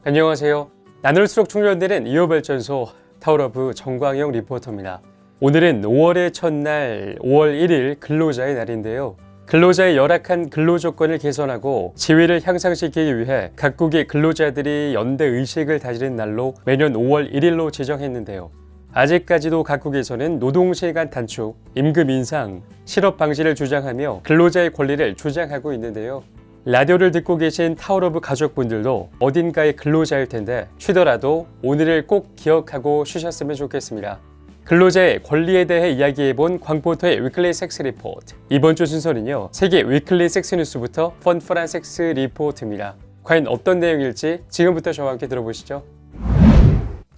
안녕하세요. 나눌수록 충전되는 이호발전소 타워러브 정광영 리포터입니다. 오늘은 5월의 첫날 5월 1일 근로자의 날인데요. 근로자의 열악한 근로조건을 개선하고 지위를 향상시키기 위해 각국의 근로자들이 연대 의식을 다지는 날로 매년 5월 1일로 지정했는데요. 아직까지도 각국에서는 노동시간 단축, 임금 인상, 실업 방지를 주장하며 근로자의 권리를 주장하고 있는데요. 라디오를 듣고 계신 타워러브 가족분들도 어딘가의 근로자일 텐데 쉬더라도 오늘을 꼭 기억하고 쉬셨으면 좋겠습니다. 근로자의 권리에 대해 이야기해본 광포터의 위클리 섹스 리포트. 이번 주 순서는요, 세계 위클리 섹스 뉴스부터 펀풀한 섹스 리포트입니다. 과연 어떤 내용일지 지금부터 저와 함께 들어보시죠.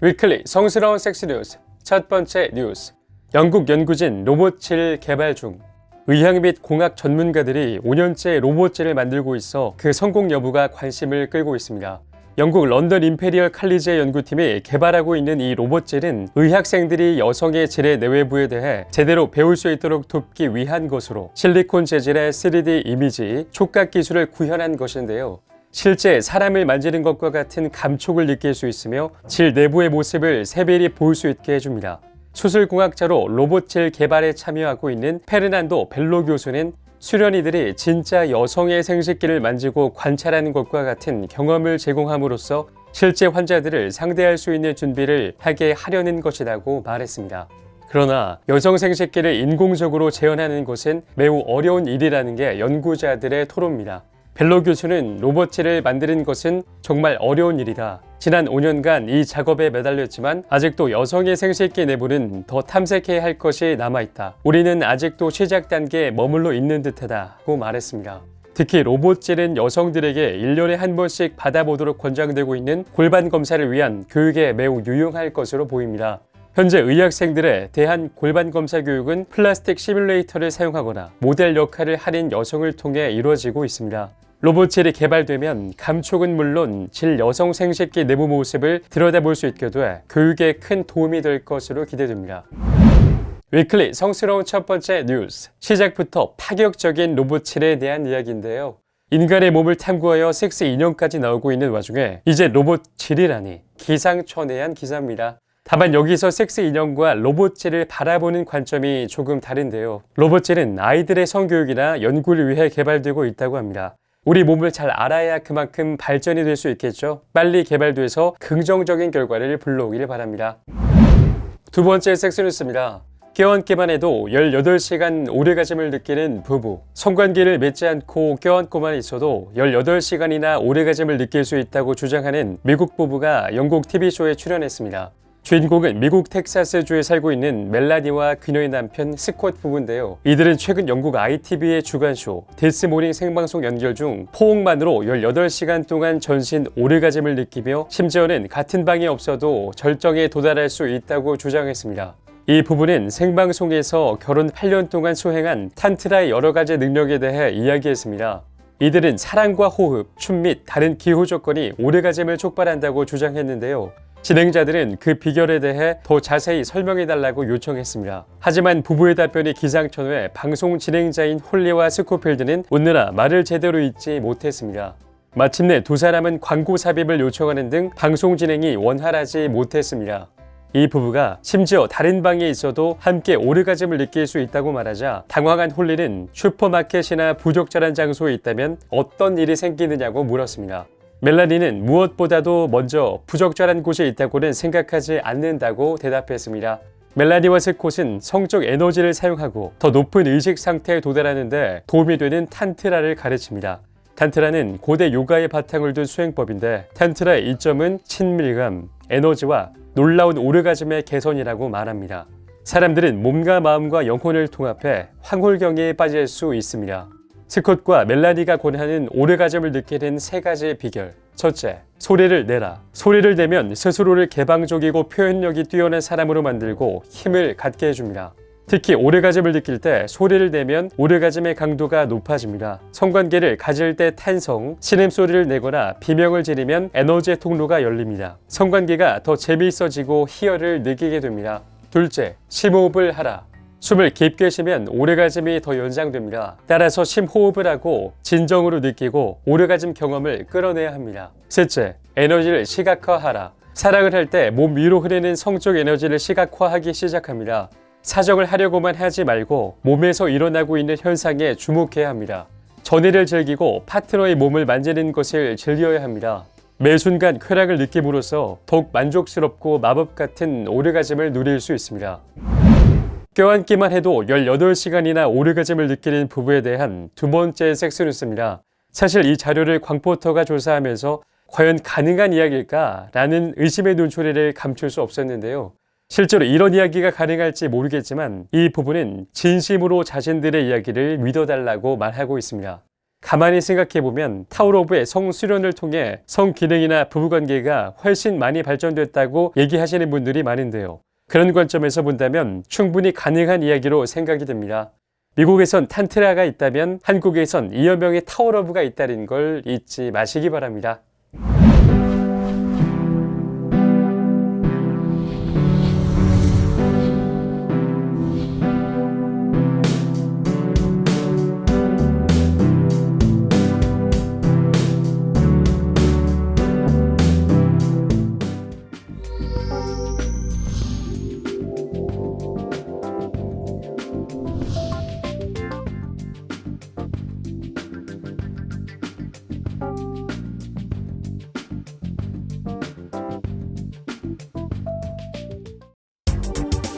위클리 성스러운 섹스 뉴스. 첫 번째 뉴스. 영국 연구진 로봇질 개발 중. 의학 및 공학 전문가들이 5년째 로봇질을 만들고 있어 그 성공 여부가 관심을 끌고 있습니다. 영국 런던 임페리얼 칼리지의 연구팀이 개발하고 있는 이 로봇질은 의학생들이 여성의 질의 내외부에 대해 제대로 배울 수 있도록 돕기 위한 것으로 실리콘 재질의 3D 이미지, 촉각 기술을 구현한 것인데요. 실제 사람을 만지는 것과 같은 감촉을 느낄 수 있으며 질 내부의 모습을 세밀히 볼 수 있게 해줍니다. 수술공학자로 로봇질 개발에 참여하고 있는 페르난도 벨로 교수는 수련이들이 진짜 여성의 생식기를 만지고 관찰하는 것과 같은 경험을 제공함으로써 실제 환자들을 상대할 수 있는 준비를 하게 하려는 것이라고 말했습니다. 그러나 여성 생식기를 인공적으로 재현하는 것은 매우 어려운 일이라는 게 연구자들의 토로입니다. 벨로 교수는 로봇질을 만드는 것은 정말 어려운 일이다. 지난 5년간 이 작업에 매달렸지만 아직도 여성의 생식기 내부는 더 탐색해야 할 것이 남아있다. 우리는 아직도 시작 단계에 머물러 있는 듯하다고 말했습니다. 특히 로봇질은 여성들에게 1년에 한 번씩 받아보도록 권장되고 있는 골반 검사를 위한 교육에 매우 유용할 것으로 보입니다. 현재 의학생들에 대한 골반 검사 교육은 플라스틱 시뮬레이터를 사용하거나 모델 역할을 하는 여성을 통해 이루어지고 있습니다. 로봇질이 개발되면 감촉은 물론 질 여성 생식기 내부 모습을 들여다볼 수 있게 돼 교육에 큰 도움이 될 것으로 기대됩니다. 위클리 성스러운 첫 번째 뉴스. 시작부터 파격적인 로봇질에 대한 이야기인데요. 인간의 몸을 탐구하여 섹스 인형까지 나오고 있는 와중에 이제 로봇질이라니 기상천외한 기사입니다. 다만 여기서 섹스 인형과 로봇질을 바라보는 관점이 조금 다른데요. 로봇질은 아이들의 성교육이나 연구를 위해 개발되고 있다고 합니다. 우리 몸을 잘 알아야 그만큼 발전이 될 수 있겠죠. 빨리 개발돼서 긍정적인 결과를 불러오기를 바랍니다. 두 번째 섹스 뉴스입니다. 껴안기만 해도 18시간 오르가즘을 느끼는 부부. 성관계를 맺지 않고 껴안고만 있어도 18시간이나 오르가즘을 느낄 수 있다고 주장하는 미국 부부가 영국 TV쇼에 출연했습니다. 주인공은 미국 텍사스주에 살고 있는 멜라니와 그녀의 남편 스콧 부부인데요. 이들은 최근 영국 ITV의 주간쇼 디스모닝 생방송 연결 중 포옹만으로 18시간 동안 전신 오르가즘을 느끼며 심지어는 같은 방에 없어도 절정에 도달할 수 있다고 주장했습니다. 이 부부는 생방송에서 결혼 8년 동안 수행한 탄트라의 여러 가지 능력에 대해 이야기했습니다. 이들은 사랑과 호흡, 춤 및 다른 기후 조건이 오르가즘을 촉발한다고 주장했는데요. 진행자들은 그 비결에 대해 더 자세히 설명해달라고 요청했습니다. 하지만 부부의 답변이 기상천외 방송 진행자인 홀리와 스코필드는 웃느라 말을 제대로 잇지 못했습니다. 마침내 두 사람은 광고 삽입을 요청하는 등 방송 진행이 원활하지 못했습니다. 이 부부가 심지어 다른 방에 있어도 함께 오르가즘을 느낄 수 있다고 말하자 당황한 홀리는 슈퍼마켓이나 부적절한 장소에 있다면 어떤 일이 생기느냐고 물었습니다. 멜라니는 무엇보다도 먼저 부적절한 곳에 있다고는 생각하지 않는다고 대답했습니다. 멜라니와 스콧은 성적 에너지를 사용하고 더 높은 의식 상태에 도달하는 데 도움이 되는 탄트라를 가르칩니다. 탄트라는 고대 요가의 바탕을 둔 수행법인데 탄트라의 이점은 친밀감, 에너지와 놀라운 오르가즘의 개선이라고 말합니다. 사람들은 몸과 마음과 영혼을 통합해 황홀경에 빠질 수 있습니다. 스콧과 멜라니가 권하는 오르가즘을 느끼는 세 가지 비결. 첫째, 소리를 내라. 소리를 내면 스스로를 개방적이고 표현력이 뛰어난 사람으로 만들고 힘을 갖게 해줍니다. 특히 오르가즘을 느낄 때 소리를 내면 오르가즘의 강도가 높아집니다. 성관계를 가질 때 탄성, 신음소리를 내거나 비명을 지르면 에너지의 통로가 열립니다. 성관계가 더 재미있어지고 희열을 느끼게 됩니다. 둘째, 심호흡을 하라. 숨을 깊게 쉬면 오르가즘이 더 연장됩니다. 따라서 심호흡을 하고 진정으로 느끼고 오르가즘 경험을 끌어내야 합니다. 셋째, 에너지를 시각화하라. 사랑을 할 때 몸 위로 흐르는 성적 에너지를 시각화하기 시작합니다. 사정을 하려고만 하지 말고 몸에서 일어나고 있는 현상에 주목해야 합니다. 전해를 즐기고 파트너의 몸을 만지는 것을 즐겨야 합니다. 매 순간 쾌락을 느낌으로써 더욱 만족스럽고 마법 같은 오르가즘을 누릴 수 있습니다. 껴안기만 해도 18시간이나 오르가즘을 느끼는 부부에 대한 두 번째 섹스 뉴스입니다. 사실 이 자료를 광포터가 조사하면서 과연 가능한 이야기일까? 라는 의심의 눈초리를 감출 수 없었는데요. 실제로 이런 이야기가 가능할지 모르겠지만 이 부부는 진심으로 자신들의 이야기를 믿어달라고 말하고 있습니다. 가만히 생각해보면 타우로브의 성수련을 통해 성기능이나 부부관계가 훨씬 많이 발전됐다고 얘기하시는 분들이 많은데요. 그런 관점에서 본다면 충분히 가능한 이야기로 생각이 됩니다. 미국에선 탄트라가 있다면 한국에선 2여 명의 타우러브가 있다는 걸 잊지 마시기 바랍니다.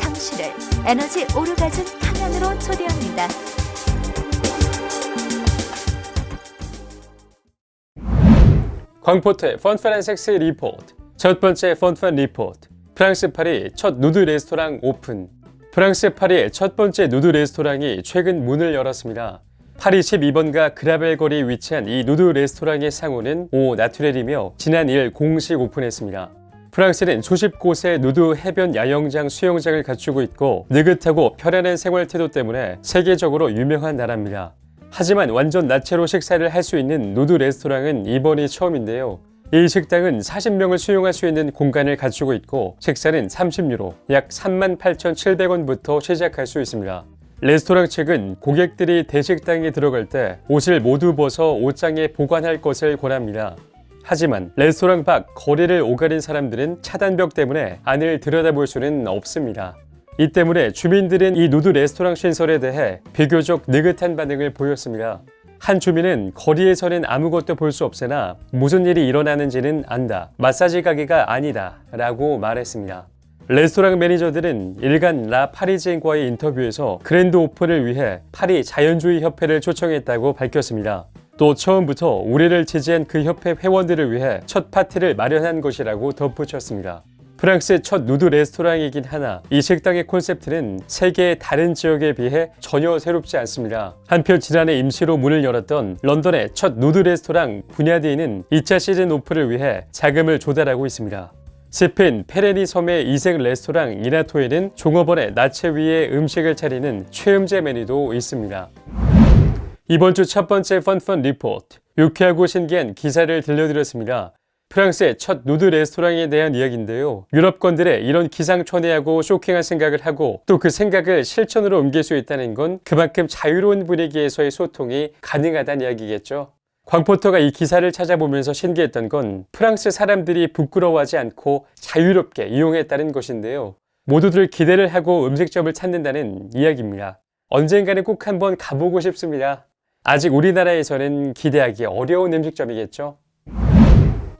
당신을 에너지 오르가즘 탕양으로 초대합니다. 광포터의 펀펀한 섹스 리포트. 첫 번째 펀펀 리포트. 프랑스 파리 첫 누드 레스토랑 오픈. 프랑스 파리의 첫 번째 누드 레스토랑이 최근 문을 열었습니다. 파리 12번가 그라벨 거리에 위치한 이 누드 레스토랑의 상호는 오 나투렐이며 지난 2일 공식 오픈했습니다. 프랑스는 수십 곳의 누드 해변 야영장, 수영장을 갖추고 있고 느긋하고 편안한 생활 태도 때문에 세계적으로 유명한 나라입니다. 하지만 완전 나체로 식사를 할 수 있는 누드 레스토랑은 이번이 처음인데요. 이 식당은 40명을 수용할 수 있는 공간을 갖추고 있고 식사는 30유로, 약 38,700원부터 시작할 수 있습니다. 레스토랑 측은 고객들이 대식당에 들어갈 때 옷을 모두 벗어 옷장에 보관할 것을 권합니다. 하지만 레스토랑 밖 거리를 오가는 사람들은 차단벽 때문에 안을 들여다볼 수는 없습니다. 이 때문에 주민들은 이 누드 레스토랑 신설에 대해 비교적 느긋한 반응을 보였습니다. 한 주민은 거리에서는 아무것도 볼 수 없으나 무슨 일이 일어나는지는 안다. 마사지 가게가 아니다. 라고 말했습니다. 레스토랑 매니저들은 일간 라 파리지엔과의 인터뷰에서 그랜드 오픈을 위해 파리 자연주의 협회를 초청했다고 밝혔습니다. 또 처음부터 우리를 지지한 그 협회 회원들을 위해 첫 파티를 마련한 것이라고 덧붙였습니다. 프랑스 첫 누드 레스토랑이긴 하나 이 식당의 콘셉트는 세계의 다른 지역에 비해 전혀 새롭지 않습니다. 한편 지난해 임시로 문을 열었던 런던의 첫 누드 레스토랑 부냐디는 2차 시즌 오픈을 위해 자금을 조달하고 있습니다. 스페인 페레니 섬의 이색 레스토랑 이나토에는 종업원의 나체 위에 음식을 차리는 최음제 메뉴도 있습니다. 이번 주 첫 번째 펀펀 리포트. 유쾌하고 신기한 기사를 들려드렸습니다. 프랑스의 첫 누드 레스토랑에 대한 이야기인데요. 유럽권들의 이런 기상천외하고 쇼킹한 생각을 하고 또 그 생각을 실천으로 옮길 수 있다는 건 그만큼 자유로운 분위기에서의 소통이 가능하다는 이야기겠죠. 광포터가 이 기사를 찾아보면서 신기했던 건 프랑스 사람들이 부끄러워하지 않고 자유롭게 이용했다는 것인데요. 모두들 기대를 하고 음식점을 찾는다는 이야기입니다. 언젠가는 꼭 한번 가보고 싶습니다. 아직 우리나라에서는 기대하기 어려운 음식점이겠죠.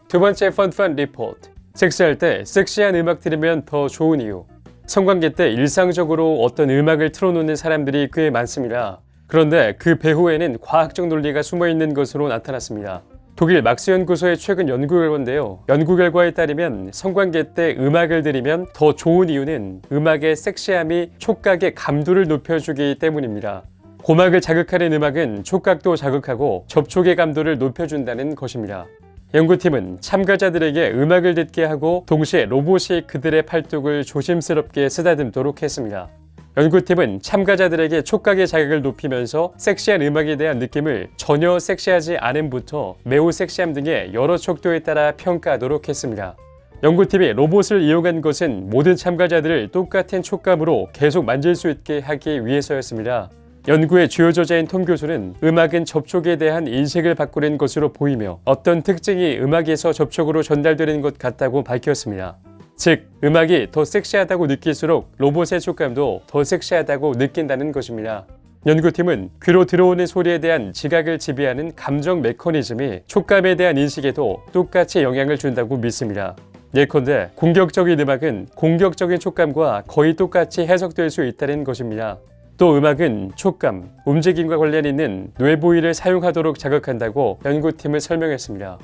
두 번째 펀펀 리포트. 섹스할 때 섹시한 음악 들으면 더 좋은 이유. 성관계 때 일상적으로 어떤 음악을 틀어놓는 사람들이 꽤 많습니다. 그런데 그 배후에는 과학적 논리가 숨어있는 것으로 나타났습니다. 독일 막스 연구소의 최근 연구 결과인데요. 연구 결과에 따르면 성관계 때 음악을 들으면 더 좋은 이유는 음악의 섹시함이 촉각의 감도를 높여주기 때문입니다. 고막을 자극하는 음악은 촉각도 자극하고 접촉의 감도를 높여준다는 것입니다. 연구팀은 참가자들에게 음악을 듣게 하고 동시에 로봇이 그들의 팔뚝을 조심스럽게 쓰다듬도록 했습니다. 연구팀은 참가자들에게 촉각의 자극을 높이면서 섹시한 음악에 대한 느낌을 전혀 섹시하지 않음부터 매우 섹시함 등의 여러 척도에 따라 평가하도록 했습니다. 연구팀이 로봇을 이용한 것은 모든 참가자들을 똑같은 촉감으로 계속 만질 수 있게 하기 위해서였습니다. 연구의 주요 저자인 톰 교수는 음악은 접촉에 대한 인식을 바꾸는 것으로 보이며 어떤 특징이 음악에서 접촉으로 전달되는 것 같다고 밝혔습니다. 즉, 음악이 더 섹시하다고 느낄수록 로봇의 촉감도 더 섹시하다고 느낀다는 것입니다. 연구팀은 귀로 들어오는 소리에 대한 지각을 지배하는 감정 메커니즘이 촉감에 대한 인식에도 똑같이 영향을 준다고 믿습니다. 예컨대 공격적인 음악은 공격적인 촉감과 거의 똑같이 해석될 수 있다는 것입니다. 또 음악은 촉감, 움직임과 관련 있는 뇌부위를 사용하도록 자극한다고 연구팀은 설명했습니다.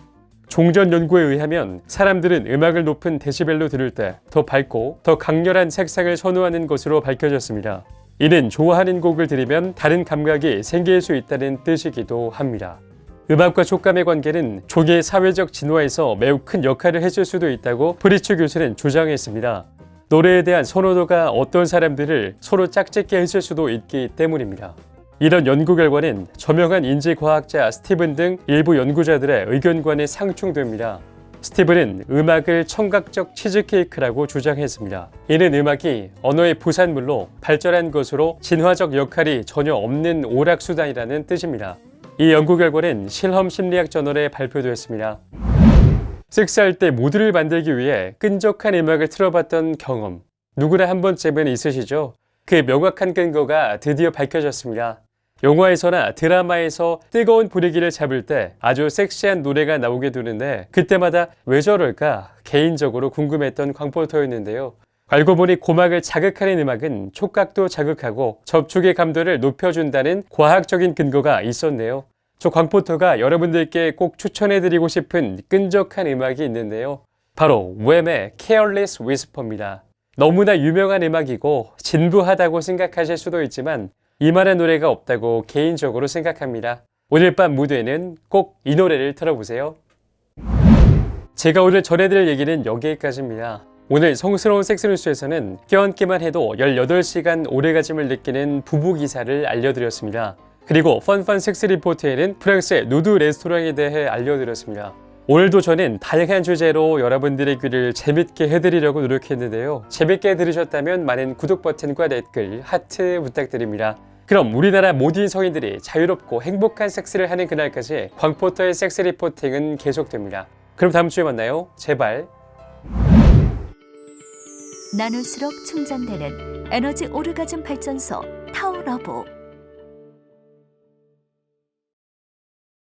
종전 연구에 의하면 사람들은 음악을 높은 데시벨로 들을 때 더 밝고 더 강렬한 색상을 선호하는 것으로 밝혀졌습니다. 이는 좋아하는 곡을 들으면 다른 감각이 생길 수 있다는 뜻이기도 합니다. 음악과 촉감의 관계는 종의 사회적 진화에서 매우 큰 역할을 했을 수도 있다고 프리츠 교수는 주장했습니다. 노래에 대한 선호도가 어떤 사람들을 서로 짝짓게 했을 수도 있기 때문입니다. 이런 연구 결과는 저명한 인지과학자 스티븐 등 일부 연구자들의 의견과는 상충됩니다. 스티븐은 음악을 청각적 치즈케이크라고 주장했습니다. 이는 음악이 언어의 부산물로 발전한 것으로 진화적 역할이 전혀 없는 오락수단이라는 뜻입니다. 이 연구 결과는 실험 심리학 저널에 발표되었습니다. 섹스할 때 모드를 만들기 위해 끈적한 음악을 틀어봤던 경험, 누구나 한 번쯤은 있으시죠? 그 명확한 근거가 드디어 밝혀졌습니다. 영화에서나 드라마에서 뜨거운 분위기를 잡을 때 아주 섹시한 노래가 나오게 되는데 그때마다 왜 저럴까 개인적으로 궁금했던 광포터였는데요. 알고 보니 고막을 자극하는 음악은 촉각도 자극하고 접촉의 감도를 높여준다는 과학적인 근거가 있었네요. 저 광포터가 여러분들께 꼭 추천해드리고 싶은 끈적한 음악이 있는데요. 바로 웸의 Careless Whisper입니다. 너무나 유명한 음악이고 진부하다고 생각하실 수도 있지만 이만한 노래가 없다고 개인적으로 생각합니다. 오늘 밤 무대에는 꼭 이 노래를 틀어보세요. 제가 오늘 전해드릴 얘기는 여기까지입니다. 오늘 성스러운 섹스뉴스에서는 껴안기만 해도 18시간 오래가짐을 느끼는 부부 기사를 알려드렸습니다. 그리고 펀펀 섹스 리포트에는 프랑스의 누드 레스토랑에 대해 알려드렸습니다. 오늘도 저는 다양한 주제로 여러분들의 귀를 재밌게 해드리려고 노력했는데요. 재밌게 들으셨다면 많은 구독 버튼과 댓글, 하트 부탁드립니다. 그럼 우리나라 모든 성인들이 자유롭고 행복한 섹스를 하는 그날까지 광포터의 섹스 리포팅은 계속됩니다. 그럼 다음 주에 만나요. 제발. 나눌수록 충전되는 에너지 오르가즘 발전소 타워러브.